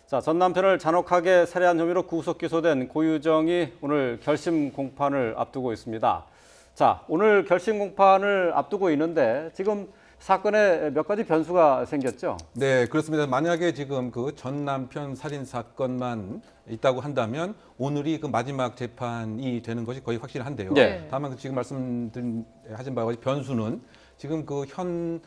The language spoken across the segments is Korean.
자, 전 남편을 잔혹하게 살해한 혐의로 구속 기소된 고유정이 오늘 결심 공판을 앞두고 있습니다. 자, 오늘 결심 공판을 앞두고 있는데 지금 사건에 몇 가지 변수가 생겼죠? 네, 그렇습니다. 만약에 지금 그 전 남편 살인 사건만 있다고 한다면 오늘이 그 마지막 재판이 되는 것이 거의 확실한데요. 네. 다만 지금 하신 바와 같이 변수는 지금 그 현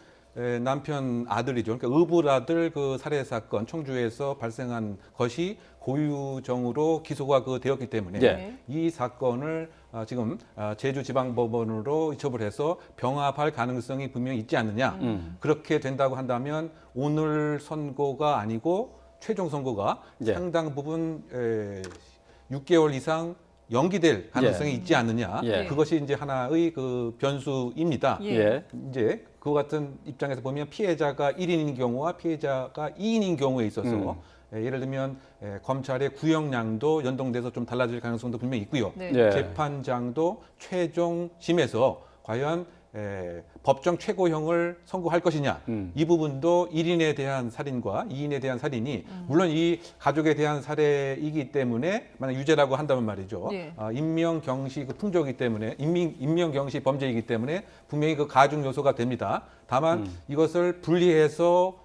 남편 아들이죠. 그러니까 의붓아들 그 살해 사건 청주에서 발생한 것이 고유정으로 기소가 되었기 때문에 네. 이 사건을 지금 제주지방법원으로 이첩을 해서 병합할 가능성이 분명히 있지 않느냐. 그렇게 된다고 한다면 오늘 선고가 아니고 최종 선고가 네. 상당 부분 6개월 이상 연기될 가능성이 있지 않느냐. 예. 그것이 이제 하나의 그 변수입니다. 예. 이제 그와 같은 입장에서 보면 피해자가 1인인 경우와 피해자가 2인인 경우에 있어서 예를 들면 검찰의 구형량도 연동돼서 좀 달라질 가능성도 분명히 있고요. 네. 예. 재판장도 최종심에서 과연 법정 최고형을 선고할 것이냐. 이 부분도 1인에 대한 살인과 2인에 대한 살인이 물론 이 가족에 대한 살해이기 때문에 만약 유죄라고 한다면 말이죠. 네. 인명경시 그 풍조이기 때문에 인명경시 범죄이기 때문에 분명히 그 가중 요소가 됩니다. 다만 이것을 분리해서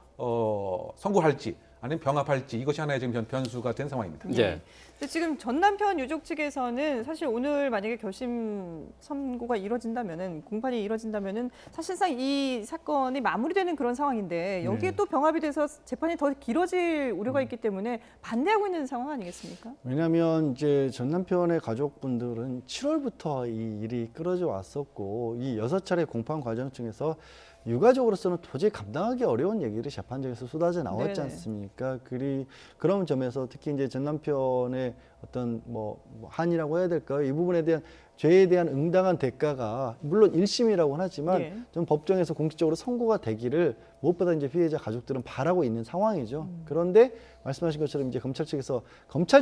선고할지 아니면 병합할지 이것이 하나의 지금 변수가 된 상황입니다. 예. 근데 지금 전 남편 유족 측에서는 사실 오늘 만약에 결심 선고가 이뤄진다면은 공판이 이뤄진다면은 사실상 이 사건이 마무리되는 그런 상황인데 여기에 또 병합이 돼서 재판이 더 길어질 우려가 있기 때문에 반대하고 있는 상황 아니겠습니까? 왜냐하면 이제 전 남편의 가족분들은 7월부터 이 일이 끌어져 왔었고 이 6차례 공판 과정 중에서 유가족으로서는 도저히 감당하기 어려운 얘기를 재판장에서 쏟아져 나왔지 네네. 않습니까? 그런 점에서 특히 이제 전 남편의 어떤 한이라고 해야 될까요? 이 부분에 대한 죄에 대한 응당한 대가가 물론 1심이라고는 하지만 예. 좀 법정에서 공식적으로 선고가 되기를 무엇보다 이제 피해자 가족들은 바라고 있는 상황이죠. 그런데 말씀하신 것처럼 이제 검찰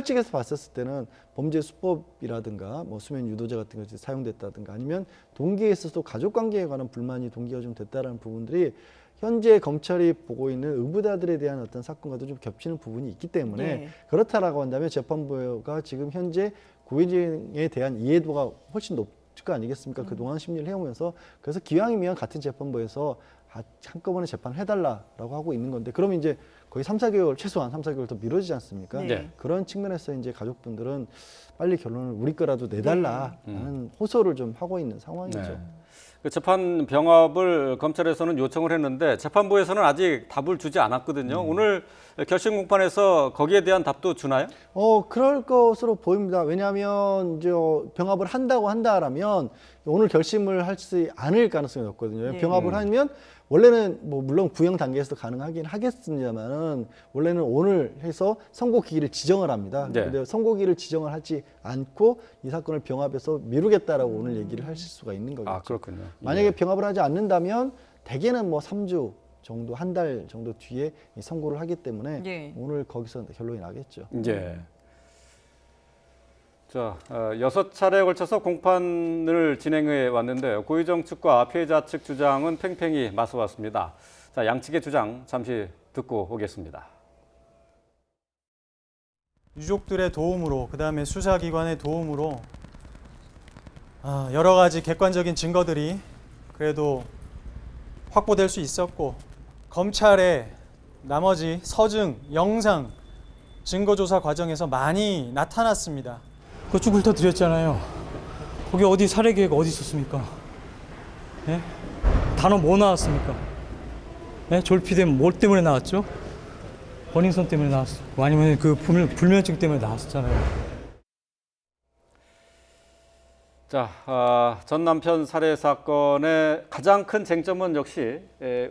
측에서 봤었을 때는 범죄 수법이라든가 수면 유도제 같은 것이 사용됐다든가 아니면 동기에 있어서 가족 관계에 관한 불만이 동기가 좀 됐다라는 부분들이 현재 검찰이 보고 있는 의붓아들에 대한 어떤 사건과도 좀 겹치는 부분이 있기 때문에 네. 그렇다라고 한다면 재판부가 지금 현재 고유정에 대한 이해도가 훨씬 높을 거 아니겠습니까? 그동안 심리를 해오면서 그래서 기왕이면 같은 재판부에서 한꺼번에 재판을 해달라라고 하고 있는 건데 그러면 이제 거의 3-4개월 최소한 3-4개월 더 미뤄지지 않습니까? 네. 그런 측면에서 이제 가족분들은 빨리 결론을 우리 거라도 내달라라는 호소를 좀 하고 있는 상황이죠. 네. 그 재판 병합을 검찰에서는 요청을 했는데 재판부에서는 아직 답을 주지 않았거든요. 오늘 결심 공판에서 거기에 대한 답도 주나요? 그럴 것으로 보입니다. 왜냐하면 이제 병합을 한다고 한다라면 오늘 결심을 하지 않을 가능성이 높거든요. 네. 병합을 하면 원래는 물론 구형 단계에서도 가능하긴 하겠습니다만은 원래는 오늘 해서 선고기일을 지정을 합니다. 네. 근데 선고기일을 지정을 하지 않고 이 사건을 병합해서 미루겠다라고 오늘 얘기를 하실 수가 있는 거겠죠. 아, 그렇군요. 만약에 병합을 하지 않는다면 대개는 3주 정도 한 달 정도 뒤에 이 선고를 하기 때문에 예. 오늘 거기서 결론이 나겠죠. 예. 자, 6차례에 걸쳐서 공판을 진행해 왔는데요. 고유정 측과 피해자 측 주장은 팽팽히 맞서왔습니다. 자, 양측의 주장 잠시 듣고 오겠습니다. 유족들의 도움으로 그다음에 수사기관의 도움으로 여러 가지 객관적인 증거들이 그래도 확보될 수 있었고 검찰의 나머지 서증, 영상, 증거조사 과정에서 많이 나타났습니다. 그거 쭉 훑어드렸잖아요. 거기 어디 살해 계획 어디 있었습니까? 예? 단어 뭐 나왔습니까? 예? 졸피뎀 뭘 때문에 나왔죠? 버닝썬 때문에 나왔고 아니면 그 불면증 때문에 나왔었잖아요. 자, 전 남편 살해 사건의 가장 큰 쟁점은 역시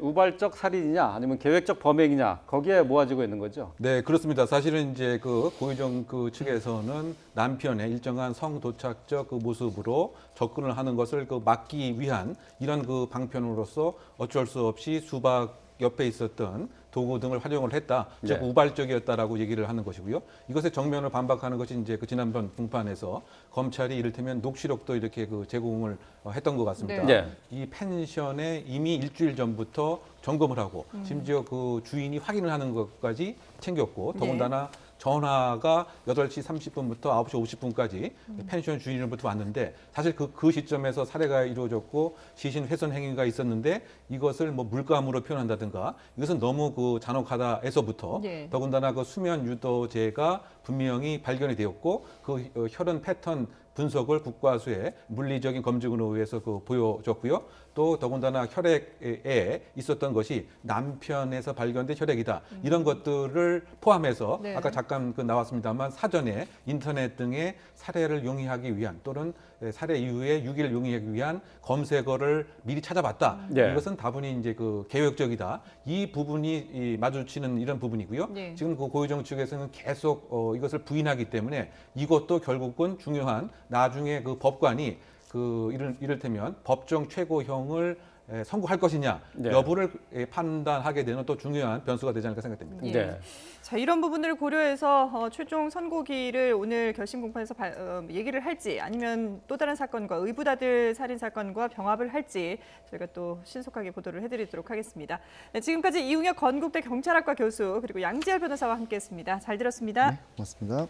우발적 살인이냐 아니면 계획적 범행이냐 거기에 모아지고 있는 거죠. 네, 그렇습니다. 사실은 이제 그 고유정 측에서는 남편의 일정한 성도착적 그 모습으로 접근을 하는 것을 막기 위한 이런 그 방편으로서 어쩔 수 없이 수박 옆에 있었던 도구 등을 활용을 했다. 즉 네. 우발적이었다라고 얘기를 하는 것이고요. 이것에 정면을 반박하는 것이 이제 그 지난번 공판에서 검찰이 이를테면 녹취록도 이렇게 그 제공을 했던 것 같습니다. 네. 이 펜션에 이미 일주일 전부터 점검을 하고 심지어 그 주인이 확인을 하는 것까지 챙겼고 더군다나 전화가 8시 30분부터 9시 50분까지 펜션 주인으로부터 왔는데 사실 그 시점에서 살해가 이루어졌고 시신 훼손 행위가 있었는데 이것을 뭐 물감으로 표현한다든가 이것은 너무 그 잔혹하다에서부터 네. 더군다나 그 수면 유도제가 분명히 발견이 되었고 그 혈흔 패턴 분석을 국과수의 물리적인 검증으로 의해서 그 보여줬고요. 또 더군다나 혈액에 있었던 것이 남편에서 발견된 혈액이다. 이런 것들을 포함해서 네. 아까 잠깐 그 나왔습니다만 사전에 인터넷 등의 살해를 용이하기 위한 또는 살해 이후에 유기를 용이하기 위한 검색어를 미리 찾아봤다. 네. 이것은 다분히 이제 그 계획적이다. 이 부분이 마주치는 이런 부분이고요. 네. 지금 그 고유정 측에서는 계속 이것을 부인하기 때문에 이것도 결국은 중요한 나중에 그 법관이 그 이를테면 법정 최고형을 선고할 것이냐 네. 여부를 판단하게 되는 또 중요한 변수가 되지 않을까 생각됩니다. 예. 네. 자, 이런 부분들을 고려해서 최종 선고기를 오늘 결심 공판에서 얘기를 할지 아니면 또 다른 사건과 의붓아들 살인 사건과 병합을 할지 저희가 또 신속하게 보도를 해드리도록 하겠습니다. 네, 지금까지 이웅혁 건국대 경찰학과 교수 그리고 양지열 변호사와 함께했습니다. 잘 들었습니다. 네, 고맙습니다.